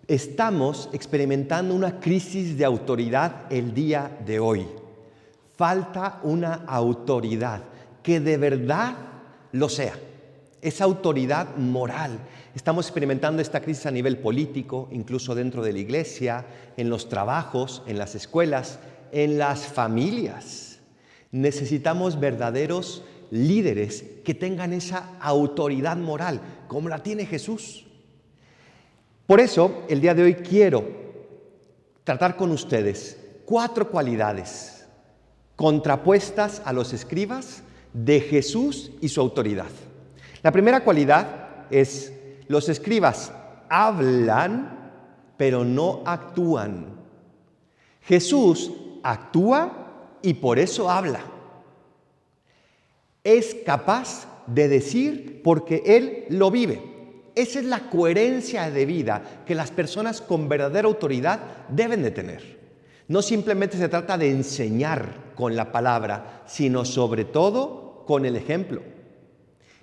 Estamos experimentando una crisis de autoridad el día de hoy. Falta una autoridad que de verdad lo sea. Esa autoridad moral. Estamos experimentando esta crisis a nivel político, incluso dentro de la iglesia, en los trabajos, en las escuelas, en las familias. Necesitamos verdaderos líderes que tengan esa autoridad moral, como la tiene Jesús. Por eso, el día de hoy quiero tratar con ustedes 4 cualidades contrapuestas a los escribas de Jesús y su autoridad. La primera cualidad es: los escribas hablan, pero no actúan. Jesús actúa y por eso habla. Es capaz de decir porque Él lo vive. Esa es la coherencia de vida que las personas con verdadera autoridad deben de tener. No simplemente se trata de enseñar con la palabra, sino sobre todo con el ejemplo.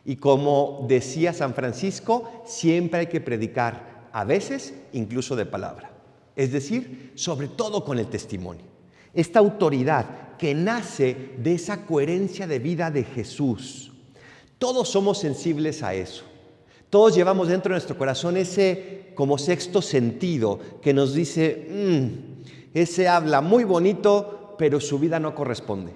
Y como decía San Francisco, siempre hay que predicar, a veces incluso de palabra. Es decir, sobre todo con el testimonio. Esta autoridad que nace de esa coherencia de vida de Jesús. Todos somos sensibles a eso. Todos llevamos dentro de nuestro corazón ese como sexto sentido que nos dice, ese habla muy bonito, pero su vida no corresponde.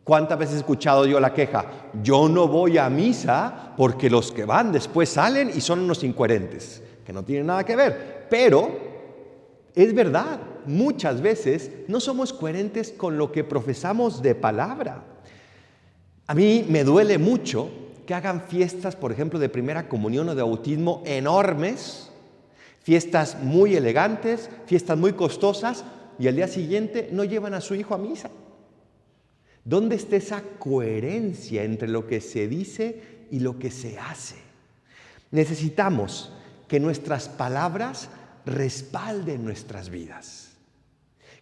¿Cuántas veces he escuchado yo la queja? Yo no voy a misa porque los que van después salen y son unos incoherentes, que no tienen nada que ver. Pero es verdad, muchas veces no somos coherentes con lo que profesamos de palabra. A mí me duele mucho que hagan fiestas, por ejemplo, de primera comunión o de bautismo enormes, fiestas muy elegantes, fiestas muy costosas, y al día siguiente no llevan a su hijo a misa. ¿Dónde está esa coherencia entre lo que se dice y lo que se hace? Necesitamos que nuestras palabras respalden nuestras vidas.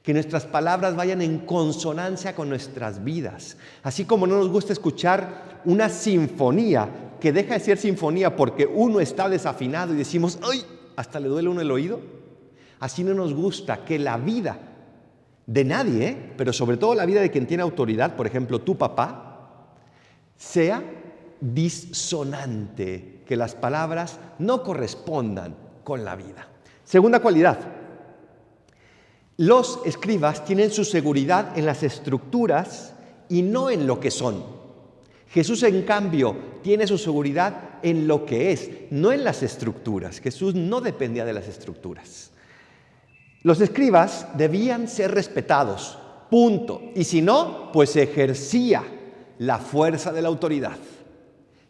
Que nuestras palabras vayan en consonancia con nuestras vidas. Así como no nos gusta escuchar una sinfonía que deja de ser sinfonía porque uno está desafinado y decimos, ¡ay! Hasta le duele a uno el oído. Así no nos gusta que la vida de nadie, pero sobre todo la vida de quien tiene autoridad, por ejemplo, tu papá, sea disonante, que las palabras no correspondan con la vida. Segunda cualidad. Los escribas tienen su seguridad en las estructuras y no en lo que son. Jesús, en cambio, tiene su seguridad en lo que es, no en las estructuras. Jesús no dependía de las estructuras. Los escribas debían ser respetados, punto. Y si no, pues ejercía la fuerza de la autoridad.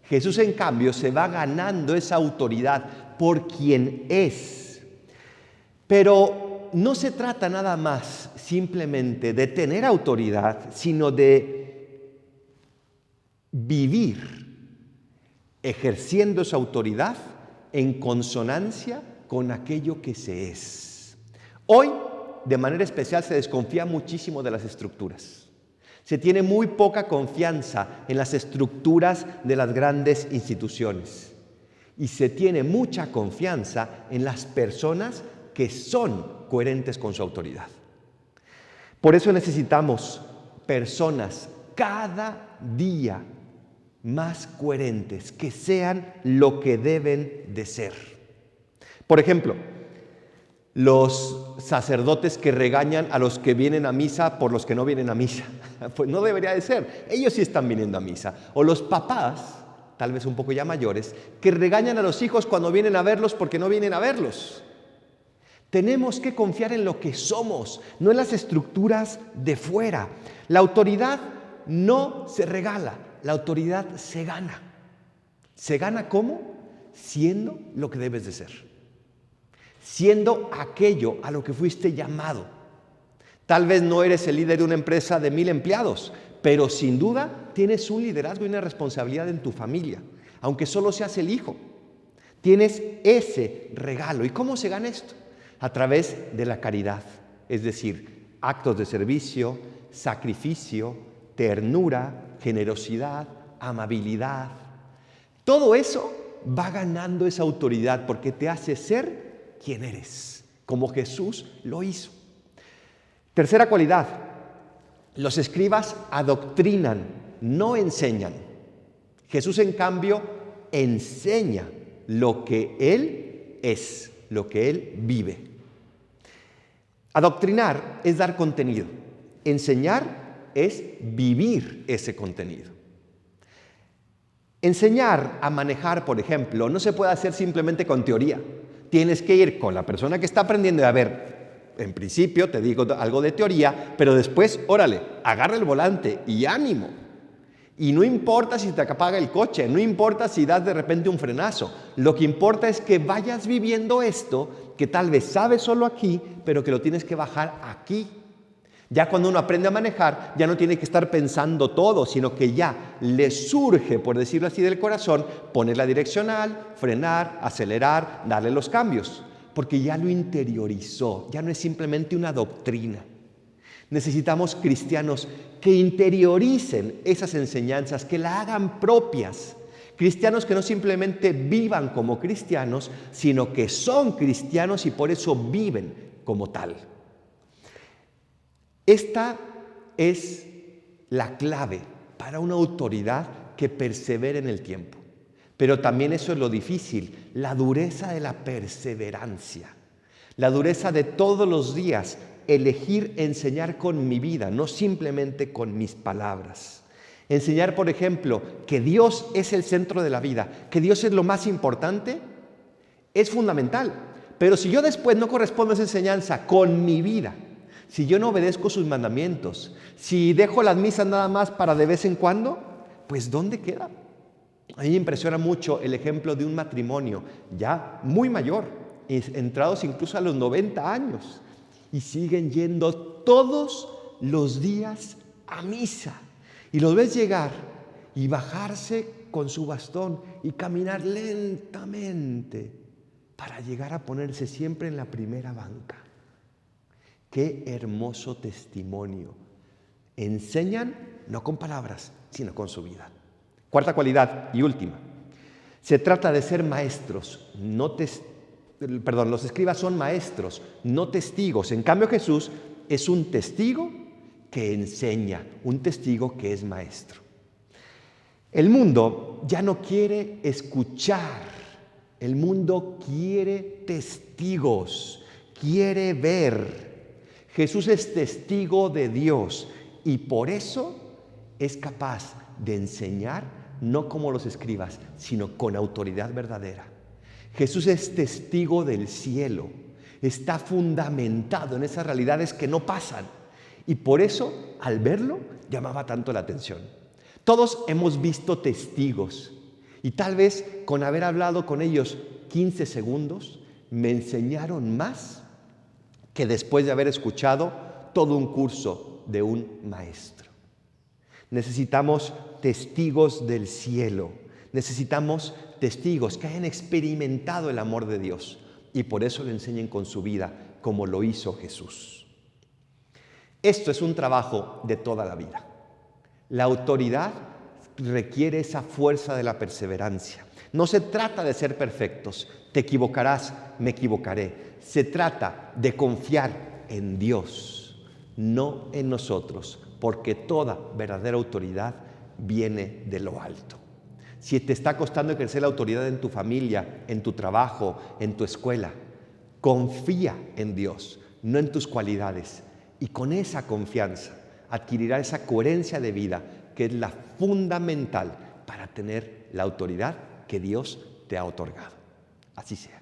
Jesús, en cambio, se va ganando esa autoridad por quien es. Pero no se trata nada más simplemente de tener autoridad, sino de vivir ejerciendo esa autoridad en consonancia con aquello que se es. Hoy, de manera especial, se desconfía muchísimo de las estructuras. Se tiene muy poca confianza en las estructuras de las grandes instituciones. Y se tiene mucha confianza en las personas que son coherentes con su autoridad. Por eso necesitamos personas cada día más coherentes, que sean lo que deben de ser. Por ejemplo, los sacerdotes que regañan a los que vienen a misa por los que no vienen a misa. Pues no debería de ser. Ellos sí están viniendo a misa. O los papás, tal vez un poco ya mayores, que regañan a los hijos cuando vienen a verlos porque no vienen a verlos. Tenemos que confiar en lo que somos, no en las estructuras de fuera. La autoridad no se regala, la autoridad se gana. ¿Se gana cómo? Siendo lo que debes de ser. Siendo aquello a lo que fuiste llamado. Tal vez no eres el líder de una empresa de 1000 empleados, pero sin duda tienes un liderazgo y una responsabilidad en tu familia, aunque solo seas el hijo. Tienes ese regalo. ¿Y cómo se gana esto? A través de la caridad, es decir, actos de servicio, sacrificio, ternura, generosidad, amabilidad. Todo eso va ganando esa autoridad porque te hace ser quién eres, como Jesús lo hizo. Tercera cualidad, los escribas adoctrinan, no enseñan. Jesús, en cambio, enseña lo que Él es, lo que Él vive. Adoctrinar es dar contenido. Enseñar es vivir ese contenido. Enseñar a manejar, por ejemplo, no se puede hacer simplemente con teoría. Tienes que ir con la persona que está aprendiendo y a ver, en principio te digo algo de teoría, pero después, órale, agarra el volante y ánimo. Y no importa si te apaga el coche, no importa si das de repente un frenazo. Lo que importa es que vayas viviendo esto que tal vez sabes solo aquí, pero que lo tienes que bajar aquí. Ya cuando uno aprende a manejar, ya no tiene que estar pensando todo, sino que ya le surge, por decirlo así, del corazón, poner la direccional, frenar, acelerar, darle los cambios. Porque ya lo interiorizó, ya no es simplemente una doctrina. Necesitamos cristianos que interioricen esas enseñanzas, que la hagan propias. Cristianos que no simplemente vivan como cristianos, sino que son cristianos y por eso viven como tal. Esta es la clave para una autoridad que persevere en el tiempo. Pero también eso es lo difícil, la dureza de la perseverancia, la dureza de todos los días elegir enseñar con mi vida, no simplemente con mis palabras. Enseñar, por ejemplo, que Dios es el centro de la vida, que Dios es lo más importante, es fundamental. Pero si yo después no correspondo a esa enseñanza con mi vida, si yo no obedezco sus mandamientos, si dejo las misas nada más para de vez en cuando, pues ¿dónde queda? A mí me impresiona mucho el ejemplo de un matrimonio ya muy mayor, entrados incluso a los 90 años, y siguen yendo todos los días a misa. Y los ves llegar y bajarse con su bastón y caminar lentamente para llegar a ponerse siempre en la primera banca. ¡Qué hermoso testimonio! Enseñan no con palabras, sino con su vida. Cuarta cualidad y última. Se trata de ser maestros, los escribas son maestros, no testigos. En cambio, Jesús es un testigo que enseña, un testigo que es maestro. El mundo ya no quiere escuchar, el mundo quiere testigos, quiere ver. Jesús es testigo de Dios y por eso es capaz de enseñar, no como los escribas, sino con autoridad verdadera. Jesús es testigo del cielo, está fundamentado en esas realidades que no pasan y por eso, al verlo, llamaba tanto la atención. Todos hemos visto testigos y tal vez con haber hablado con ellos 15 segundos me enseñaron más que después de haber escuchado todo un curso de un maestro. Necesitamos testigos del cielo, necesitamos testigos que hayan experimentado el amor de Dios y por eso lo enseñen con su vida como lo hizo Jesús. Esto es un trabajo de toda la vida. La autoridad requiere esa fuerza de la perseverancia. No se trata de ser perfectos. Te equivocarás, me equivocaré. Se trata de confiar en Dios, no en nosotros, porque toda verdadera autoridad viene de lo alto. Si te está costando ejercer la autoridad en tu familia, en tu trabajo, en tu escuela, confía en Dios, no en tus cualidades. Y con esa confianza adquirirás esa coherencia de vida que es la fundamental para tener la autoridad que Dios te ha otorgado. Así sea.